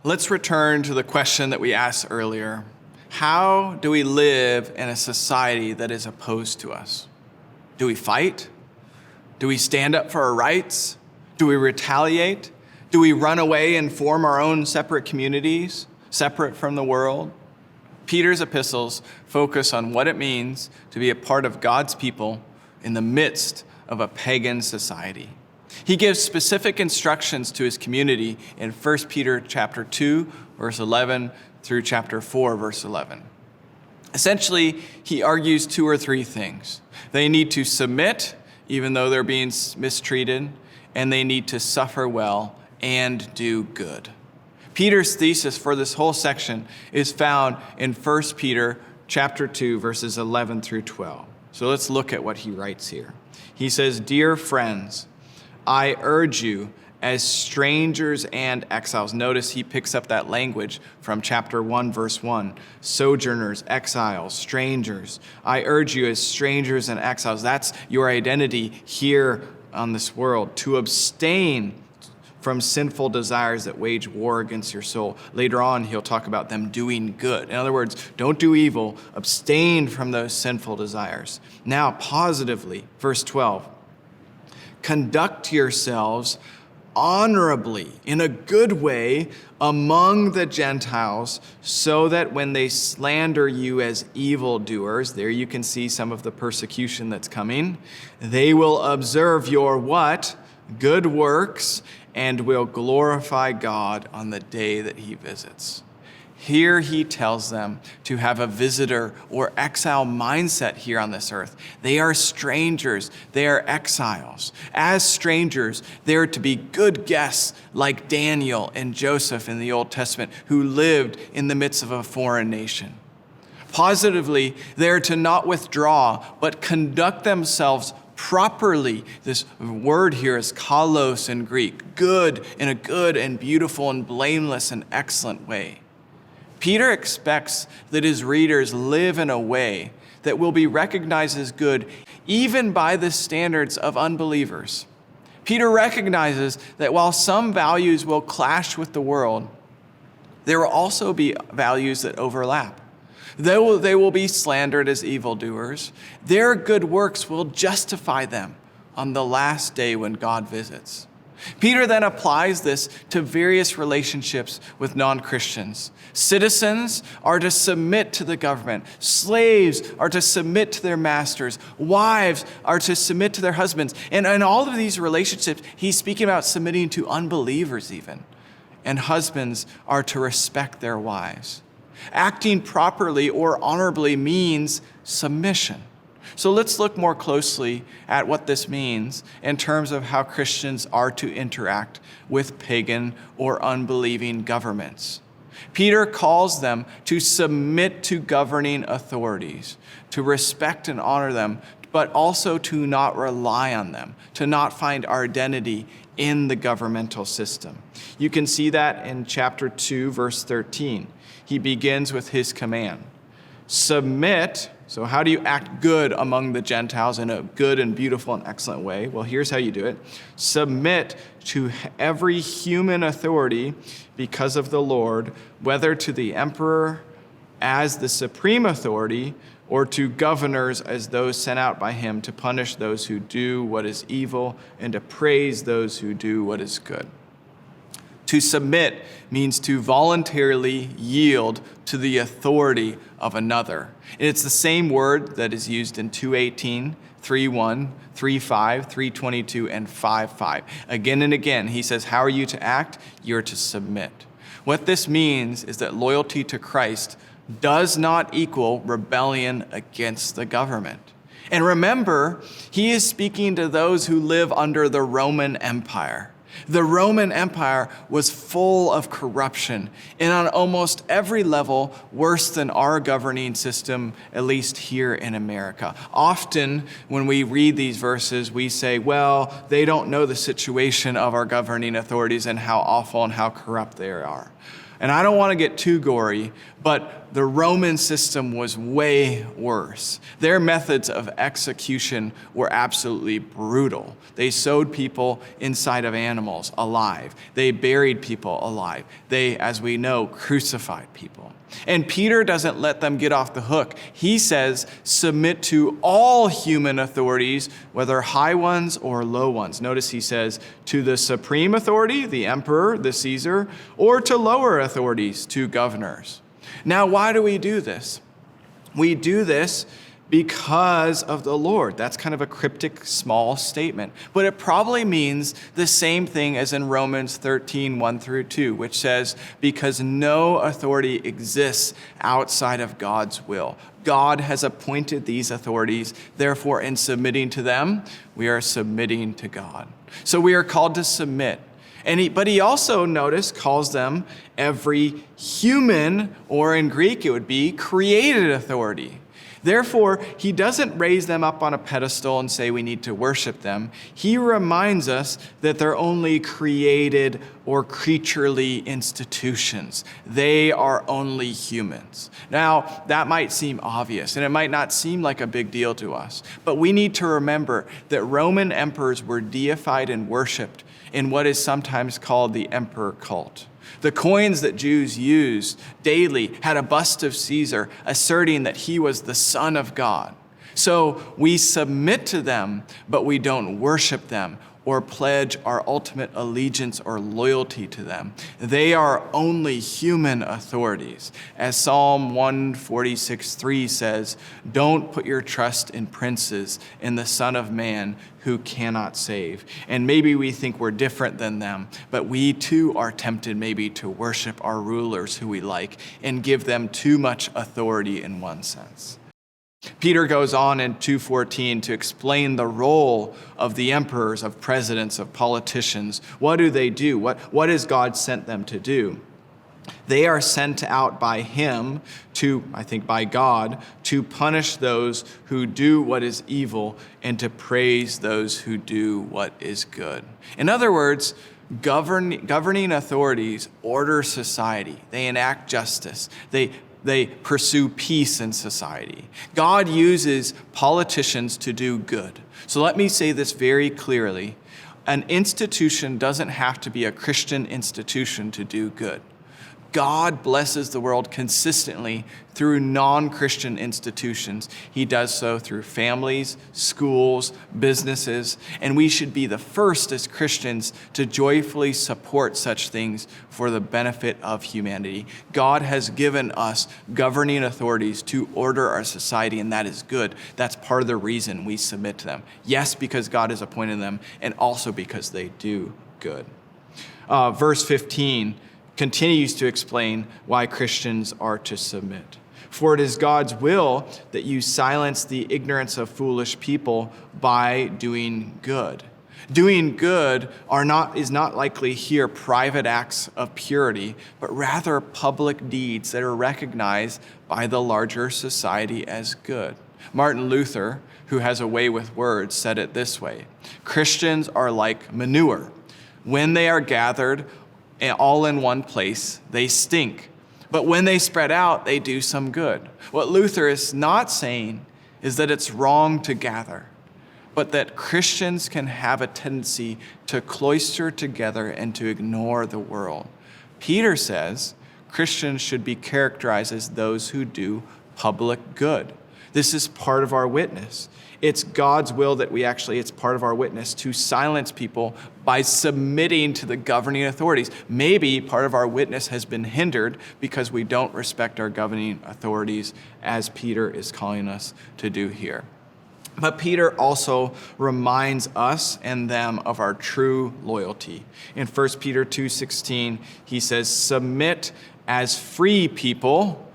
Let's return to the question that we asked earlier. How do we live in a society that is opposed to us? Do we fight? Do we stand up for our rights? Do we retaliate? Do we run away and form our own separate communities, separate from the world? Peter's epistles focus on what it means to be a part of God's people in the midst of a pagan society. He gives specific instructions to his community in 1 Peter chapter 2, verse 11 through chapter 4, verse 11. Essentially, he argues two or three things. They need to submit, even though they're being mistreated, and they need to suffer well and do good. Peter's thesis for this whole section is found in 1 Peter chapter 2, verses 11 through 12. So let's look at what he writes here. He says, "Dear friends, I urge you as strangers and exiles." Notice he picks up that language from chapter 1, verse 1. Sojourners, exiles, strangers. I urge you as strangers and exiles. That's your identity here on this world. To abstain from sinful desires that wage war against your soul. Later on, he'll talk about them doing good. In other words, don't do evil. Abstain from those sinful desires. Now, positively, verse 12. Conduct yourselves honorably, in a good way, among the Gentiles, so that when they slander you as evildoers, there you can see some of the persecution that's coming, they will observe your what? Good works, and will glorify God on the day that he visits. Here he tells them to have a visitor or exile mindset here on this earth. They are strangers. They are exiles. As strangers, they are to be good guests like Daniel and Joseph in the Old Testament, who lived in the midst of a foreign nation. Positively, they are to not withdraw, but conduct themselves properly. This word here is kalos in Greek, good, in a good and beautiful and blameless and excellent way. Peter expects that his readers live in a way that will be recognized as good even by the standards of unbelievers. Peter recognizes that while some values will clash with the world, there will also be values that overlap. They will be slandered as evildoers. Their good works will justify them on the last day when God visits. Peter then applies this to various relationships with non-Christians. Citizens are to submit to the government. Slaves are to submit to their masters. Wives are to submit to their husbands. And in all of these relationships, he's speaking about submitting to unbelievers even. And husbands are to respect their wives. Acting properly or honorably means submission. So let's look more closely at what this means in terms of how Christians are to interact with pagan or unbelieving governments. Peter calls them to submit to governing authorities, to respect and honor them, but also to not rely on them, to not find our identity in the governmental system. You can see that in chapter 2, verse 13. He begins with his command. Submit. So how do you act good among the Gentiles in a good and beautiful and excellent way? Well, here's how you do it. Submit to every human authority because of the Lord, whether to the emperor as the supreme authority or to governors as those sent out by him to punish those who do what is evil and to praise those who do what is good. To submit means to voluntarily yield to the authority of another. And it's the same word that is used in 2:18, 3:1, 3:5, 3:22, and 5:5. Again and again, he says, how are you to act? You're to submit. What this means is that loyalty to Christ does not equal rebellion against the government. And remember, he is speaking to those who live under the Roman Empire. The Roman Empire was full of corruption, and on almost every level, worse than our governing system, at least here in America. Often, when we read these verses, we say, well, they don't know the situation of our governing authorities and how awful and how corrupt they are. And I don't want to get too gory, but the Roman system was way worse. Their methods of execution were absolutely brutal. They sewed people inside of animals alive. They buried people alive. They, as we know, crucified people. And Peter doesn't let them get off the hook. He says, submit to all human authorities, whether high ones or low ones. Notice he says, to the supreme authority, the emperor, the Caesar, or to lower authorities, to governors. Now, why do we do this? We do this because of the Lord. That's kind of a cryptic, small statement. But it probably means the same thing as in Romans 13, 1 through 2, which says, because no authority exists outside of God's will. God has appointed these authorities. Therefore, in submitting to them, we are submitting to God. So we are called to submit. But he also, notice, calls them every human, or in Greek it would be created authority. Therefore, he doesn't raise them up on a pedestal and say we need to worship them. He reminds us that they're only created or creaturely institutions. They are only humans. Now, that might seem obvious, and it might not seem like a big deal to us, but we need to remember that Roman emperors were deified and worshiped in what is sometimes called the emperor cult. The coins that Jews used daily had a bust of Caesar asserting that he was the Son of God. So we submit to them, but we don't worship them or pledge our ultimate allegiance or loyalty to them. They are only human authorities. As Psalm 146:3 says, don't put your trust in princes, in the Son of Man who cannot save. And maybe we think we're different than them, but we too are tempted maybe to worship our rulers who we like and give them too much authority in one sense. Peter goes on in 2:14 to explain the role of the emperors, of presidents, of politicians. What do they do? What has God sent them to do? They are sent out by him by God, to punish those who do what is evil and to praise those who do what is good. In other words, governing authorities order society. They enact justice. They pursue peace in society. God uses politicians to do good. So let me say this very clearly. An institution doesn't have to be a Christian institution to do good. God blesses the world consistently through non-Christian institutions. He does so through families, schools, businesses, and we should be the first as Christians to joyfully support such things for the benefit of humanity. God has given us governing authorities to order our society, and that is good. That's part of the reason we submit to them. Yes, because God has appointed them, and also because they do good. Verse 15 continues to explain why Christians are to submit. For it is God's will that you silence the ignorance of foolish people by doing good. Doing good is not likely here private acts of purity, but rather public deeds that are recognized by the larger society as good. Martin Luther, who has a way with words, said it this way: Christians are like manure. When they are gathered all in one place, they stink. But when they spread out, they do some good. What Luther is not saying is that it's wrong to gather, but that Christians can have a tendency to cloister together and to ignore the world. Peter says Christians should be characterized as those who do public good. This is part of our witness. It's God's will that it's part of our witness to silence people by submitting to the governing authorities. Maybe part of our witness has been hindered because we don't respect our governing authorities, as Peter is calling us to do here. But Peter also reminds us and them of our true loyalty. In 1 Peter 2:16, he says, submit as free people,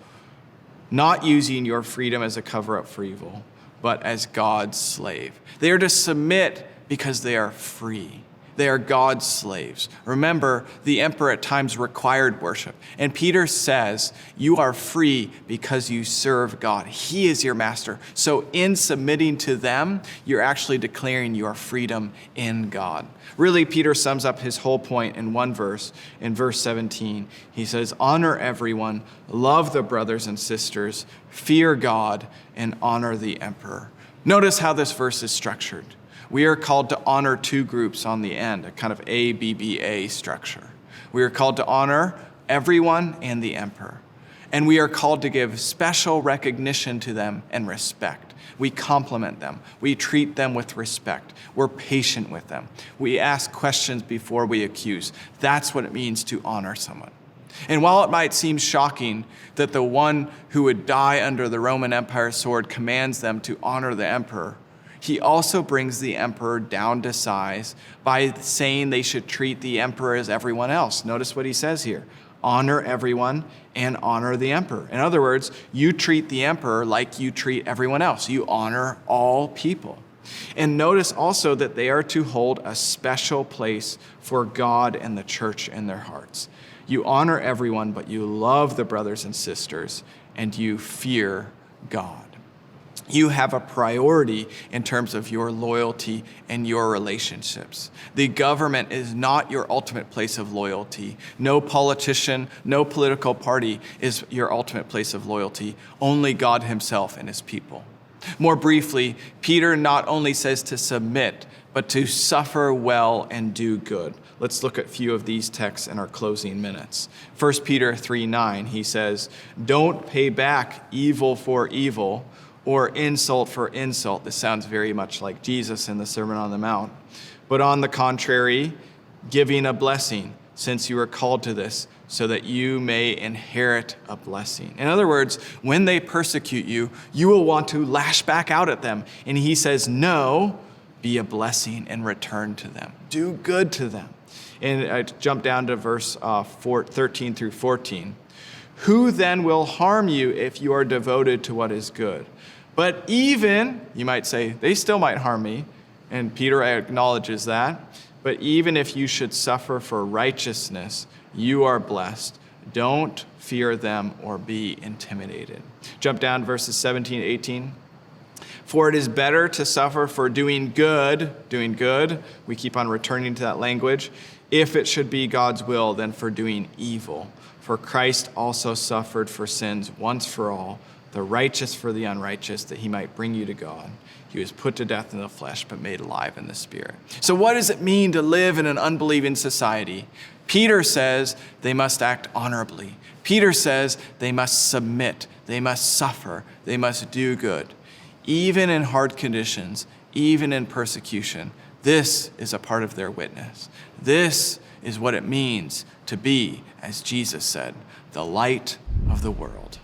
not using your freedom as a cover-up for evil, but as God's slave. They are to submit because they are free. They are God's slaves. Remember, the emperor at times required worship. And Peter says, you are free because you serve God. He is your master. So in submitting to them, you're actually declaring your freedom in God. Really, Peter sums up his whole point in one verse. In verse 17, he says, honor everyone, love the brothers and sisters, fear God, and honor the emperor. Notice how this verse is structured. We are called to honor two groups on the end, a kind of ABBA structure. We are called to honor everyone and the emperor. And we are called to give special recognition to them and respect. We compliment them. We treat them with respect. We're patient with them. We ask questions before we accuse. That's what it means to honor someone. And while it might seem shocking that the one who would die under the Roman Empire's sword commands them to honor the emperor, he also brings the emperor down to size by saying they should treat the emperor as everyone else. Notice what he says here. Honor everyone and honor the emperor. In other words, you treat the emperor like you treat everyone else. You honor all people. And notice also that they are to hold a special place for God and the church in their hearts. You honor everyone, but you love the brothers and sisters, and you fear God. You have a priority in terms of your loyalty and your relationships. The government is not your ultimate place of loyalty. No politician, no political party is your ultimate place of loyalty. Only God himself and his people. More briefly, Peter not only says to submit, but to suffer well and do good. Let's look at a few of these texts in our closing minutes. 1 Peter 3:9, he says, don't pay back evil for evil, or insult for insult. This sounds very much like Jesus in the Sermon on the Mount. But on the contrary, giving a blessing, since you are called to this, so that you may inherit a blessing. In other words, when they persecute you, you will want to lash back out at them. And he says, no, be a blessing and return to them. Do good to them. And I jump down to verse 13 through 14. Who then will harm you if you are devoted to what is good? But even, you might say, they still might harm me, and Peter acknowledges that, but even if you should suffer for righteousness, you are blessed. Don't fear them or be intimidated. Jump down to verses 17, 18. For it is better to suffer for doing good, we keep on returning to that language, if it should be God's will, than for doing evil. For Christ also suffered for sins once for all, the righteous for the unrighteous, that he might bring you to God. He was put to death in the flesh, but made alive in the spirit. So what does it mean to live in an unbelieving society? Peter says they must act honorably. Peter says they must submit, they must suffer, they must do good. Even in hard conditions, even in persecution, this is a part of their witness. This is what it means to be, as Jesus said, the light of the world.